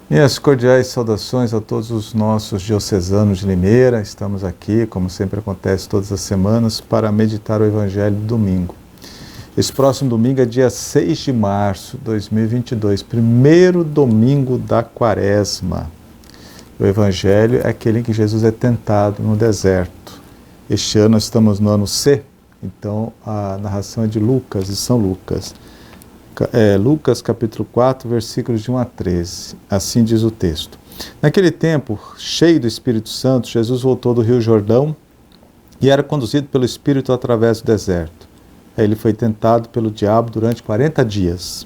Minhas cordiais saudações a todos os nossos diocesanos de Limeira. Estamos aqui, como sempre acontece todas as semanas, para meditar o Evangelho do domingo. Esse próximo domingo é dia 6 de março de 2022, primeiro domingo da Quaresma. O Evangelho é aquele em que Jesus é tentado no deserto. Este ano nós estamos no ano C, então a narração é de Lucas, de São Lucas. Lucas capítulo 4, versículos de 1 a 13. Assim diz o texto. Naquele tempo, cheio do Espírito Santo, Jesus voltou do Rio Jordão e era conduzido pelo Espírito através do deserto. Aí ele foi tentado pelo diabo durante 40 dias.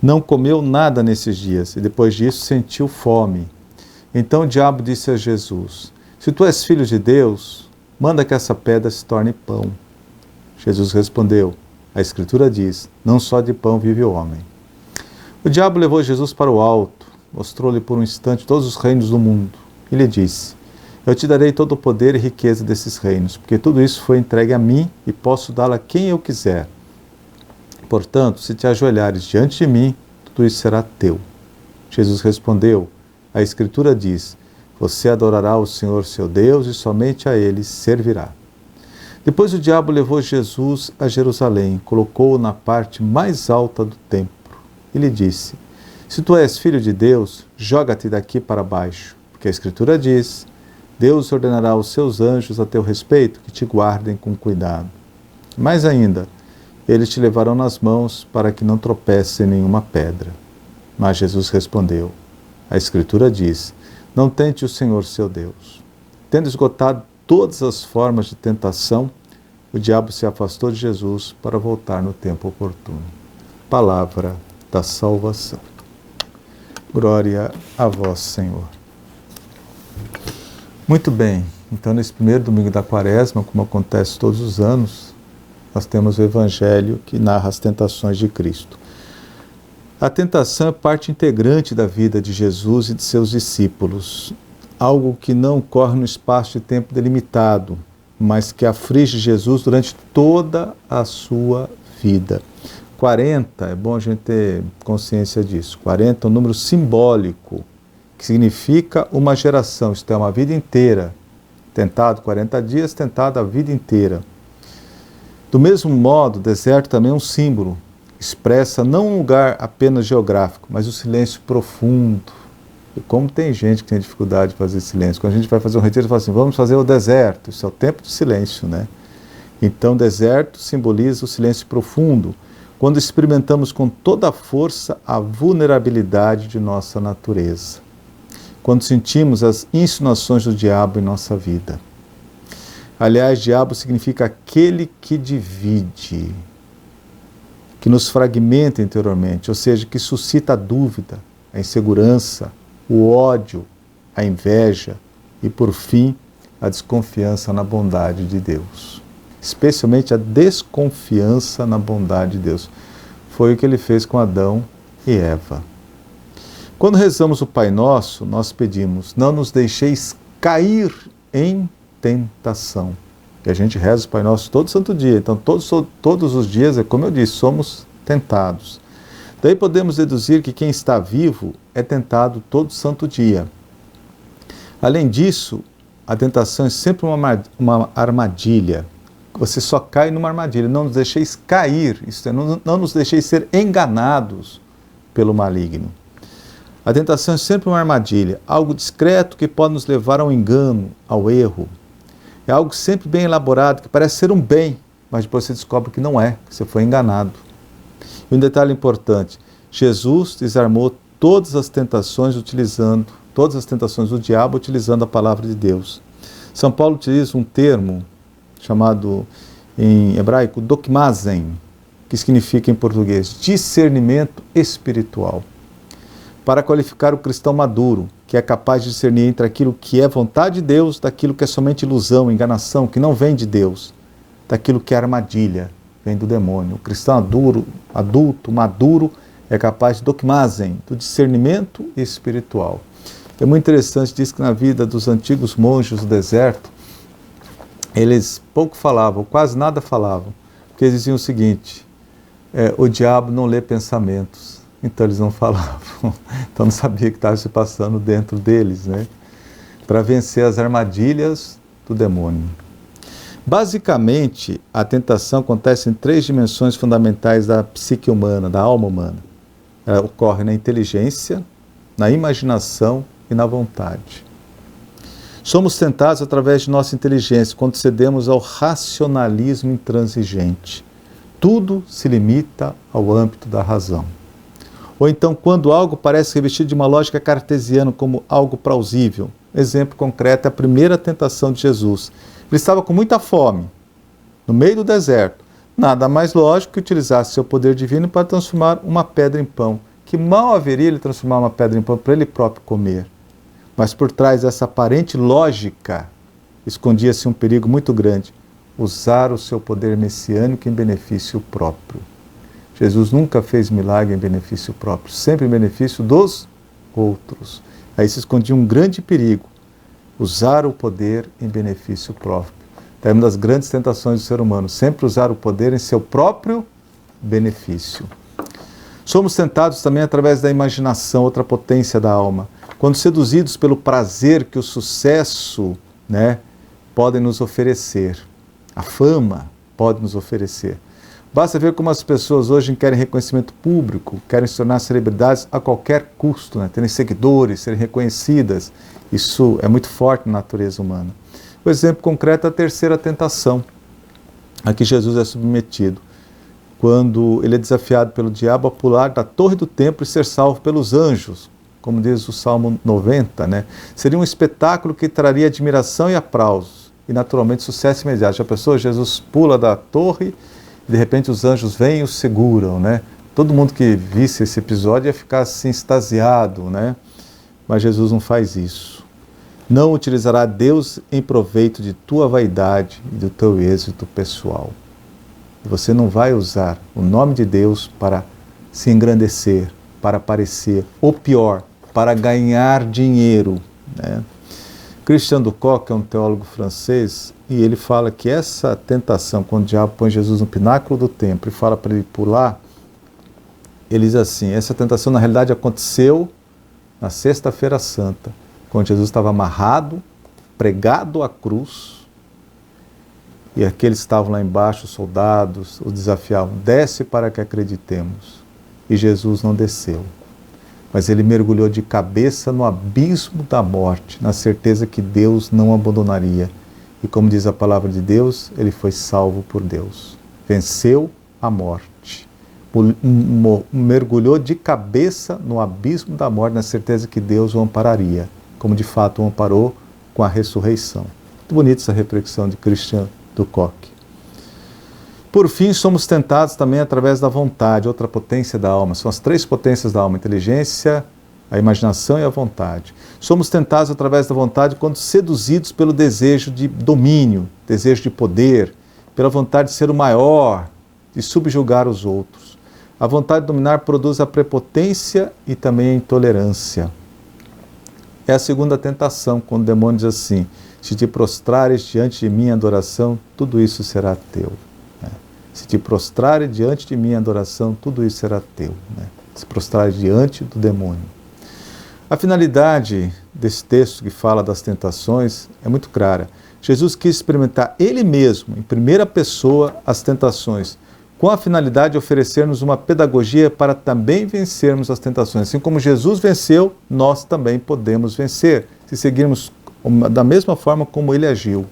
Não comeu nada nesses dias e depois disso sentiu fome. Então o diabo disse a Jesus: se tu és filho de Deus, manda que essa pedra se torne pão. Jesus respondeu: a Escritura diz, não só de pão vive o homem. O diabo levou Jesus para o alto, mostrou-lhe por um instante todos os reinos do mundo e lhe disse: eu te darei todo o poder e riqueza desses reinos, porque tudo isso foi entregue a mim e posso dá-lo a quem eu quiser. Portanto, se te ajoelhares diante de mim, tudo isso será teu. Jesus respondeu: a Escritura diz, você adorará o Senhor seu Deus e somente a Ele servirá. Depois o diabo levou Jesus a Jerusalém, colocou-o na parte mais alta do templo e lhe disse: se tu és filho de Deus, joga-te daqui para baixo, porque a Escritura diz, Deus ordenará aos seus anjos a teu respeito que te guardem com cuidado. Mais ainda, eles te levarão nas mãos para que não tropece em nenhuma pedra. Mas Jesus respondeu: a Escritura diz, não tente o Senhor seu Deus. Tendo esgotado todas as formas de tentação, o diabo se afastou de Jesus para voltar no tempo oportuno. Palavra da salvação. Glória a vós, Senhor. Muito bem, então nesse primeiro domingo da Quaresma, como acontece todos os anos, nós temos o Evangelho que narra as tentações de Cristo. A tentação é parte integrante da vida de Jesus e de seus discípulos. Algo que não ocorre no espaço de tempo delimitado, mas que aflige Jesus durante toda a sua vida. 40, é bom a gente ter consciência disso. 40 é um número simbólico, que significa uma geração, isto é, uma vida inteira. Tentado 40 dias, tentado a vida inteira. Do mesmo modo, o deserto também é um símbolo. Expressa não um lugar apenas geográfico, mas o silêncio profundo. E como tem gente que tem dificuldade de fazer silêncio. Quando a gente vai fazer um retiro, fala assim, vamos fazer o deserto. Isso é o tempo de silêncio, né? Então, o deserto simboliza o silêncio profundo, quando experimentamos com toda a força a vulnerabilidade de nossa natureza. Quando sentimos as insinuações do diabo em nossa vida. Aliás, diabo significa aquele que divide, que nos fragmenta interiormente, ou seja, que suscita a dúvida, a insegurança, o ódio, a inveja e, por fim, a desconfiança na bondade de Deus. Especialmente a desconfiança na bondade de Deus. Foi o que ele fez com Adão e Eva. Quando rezamos o Pai Nosso, nós pedimos, não nos deixeis cair em tentação. E a gente reza o Pai Nosso todo santo dia. Então, todos os dias, é como eu disse, somos tentados. Daí podemos deduzir que quem está vivo é tentado todo santo dia. Além disso, a tentação é sempre uma armadilha. Você só cai numa armadilha. Não nos deixeis cair, isto é, não nos deixeis ser enganados pelo maligno. A tentação é sempre uma armadilha, algo discreto que pode nos levar ao engano, ao erro. É algo sempre bem elaborado, que parece ser um bem, mas depois você descobre que não é, que você foi enganado. E um detalhe importante, Jesus desarmou todas as tentações do diabo utilizando a palavra de Deus. São Paulo utiliza um termo chamado em hebraico dokmazen, que significa em português discernimento espiritual, para qualificar o cristão maduro, que é capaz de discernir entre aquilo que é vontade de Deus, daquilo que é somente ilusão, enganação, que não vem de Deus, daquilo que é armadilha, vem do demônio. O cristão adulto, maduro, é capaz de dokmazen, do discernimento espiritual. É muito interessante, diz que na vida dos antigos monges do deserto, eles pouco falavam, quase nada falavam, porque eles diziam o seguinte, o diabo não lê pensamentos, Então eles não falavam, então não sabia o que estava se passando dentro deles, né? Para vencer as armadilhas do demônio. Basicamente, a tentação acontece em 3 dimensões fundamentais da psique humana, da alma humana. Ela ocorre na inteligência, na imaginação e na vontade. Somos tentados através de nossa inteligência, quando cedemos ao racionalismo intransigente. Tudo se limita ao âmbito da razão. Ou então, quando algo parece revestido de uma lógica cartesiana como algo plausível. Exemplo concreto é a primeira tentação de Jesus. Ele estava com muita fome, no meio do deserto. Nada mais lógico que utilizasse seu poder divino para transformar uma pedra em pão. Que mal haveria ele transformar uma pedra em pão para ele próprio comer. Mas por trás dessa aparente lógica, escondia-se um perigo muito grande. Usar o seu poder messiânico em benefício próprio. Jesus nunca fez milagre em benefício próprio, sempre em benefício dos outros. Aí se escondia um grande perigo. Usar o poder em benefício próprio. É uma das grandes tentações do ser humano, sempre usar o poder em seu próprio benefício. Somos tentados também através da imaginação, outra potência da alma. Quando seduzidos pelo prazer que o sucesso, podem nos oferecer, a fama pode nos oferecer. Basta ver como as pessoas hoje querem reconhecimento público, querem se tornar celebridades a qualquer custo, terem seguidores, serem reconhecidas. Isso é muito forte na natureza humana. O exemplo concreto é a terceira tentação, a que Jesus é submetido, quando ele é desafiado pelo diabo a pular da torre do templo e ser salvo pelos anjos, como diz o Salmo 90, Seria um espetáculo que traria admiração e aplausos, e naturalmente sucesso imediato. Já pensou? Jesus pula da torre, e de repente os anjos vêm e o seguram, Todo mundo que visse esse episódio ia ficar assim extasiado, Mas Jesus não faz isso. Não utilizará Deus em proveito de tua vaidade e do teu êxito pessoal. Você não vai usar o nome de Deus para se engrandecer, para aparecer, ou pior, para ganhar dinheiro. Christian Ducoc é um teólogo francês e ele fala que essa tentação, quando o diabo põe Jesus no pináculo do templo e fala para ele pular, ele diz assim, essa tentação na realidade aconteceu na Sexta-feira Santa, quando Jesus estava amarrado, pregado à cruz, e aqueles que estavam lá embaixo, os soldados, o desafiavam, desce para que acreditemos. E Jesus não desceu, mas ele mergulhou de cabeça no abismo da morte, na certeza que Deus não abandonaria. E como diz a palavra de Deus, ele foi salvo por Deus. Venceu a morte. Mergulhou de cabeça no abismo da morte, na certeza que Deus o ampararia, como de fato o amparou com a ressurreição. Muito bonita essa reflexão de Christian Ducoc. Por fim, somos tentados também através da vontade, outra potência da alma. São as 3 potências da alma: a inteligência, a imaginação e a vontade. Somos tentados através da vontade quando seduzidos pelo desejo de domínio, desejo de poder, pela vontade de ser o maior, de subjugar os outros. A vontade de dominar produz a prepotência e também a intolerância. É a segunda tentação, quando o demônio diz assim, se te prostrares diante de mim em adoração, tudo isso será teu. Se te prostrares diante de mim em adoração, tudo isso será teu. Se prostrares diante do demônio. A finalidade desse texto que fala das tentações é muito clara. Jesus quis experimentar Ele mesmo, em primeira pessoa, as tentações, com a finalidade de oferecer-nos uma pedagogia para também vencermos as tentações. Assim como Jesus venceu, nós também podemos vencer, se seguirmos da mesma forma como Ele agiu.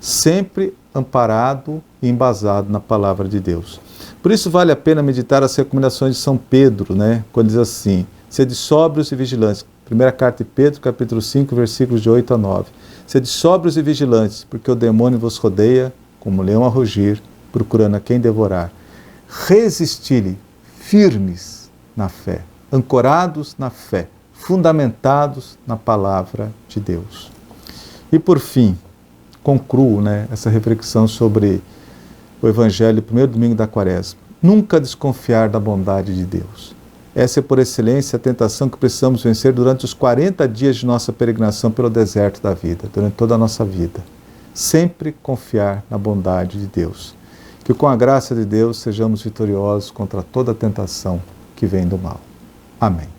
Sempre amparado e embasado na palavra de Deus. Por isso vale a pena meditar as recomendações de São Pedro, quando diz assim, sede sóbrios e vigilantes. Primeira carta de Pedro, capítulo 5, versículos de 8 a 9. Sede sóbrios e vigilantes, porque o demônio vos rodeia, como leão a rugir, procurando a quem devorar. Resisti-lhe, firmes na fé, ancorados na fé, fundamentados na palavra de Deus. E por fim, concluo essa reflexão sobre o Evangelho, primeiro domingo da Quaresma. Nunca desconfiar da bondade de Deus. Essa é, por excelência, a tentação que precisamos vencer durante os 40 dias de nossa peregrinação pelo deserto da vida, durante toda a nossa vida. Sempre confiar na bondade de Deus. Que com a graça de Deus sejamos vitoriosos contra toda tentação que vem do mal. Amém.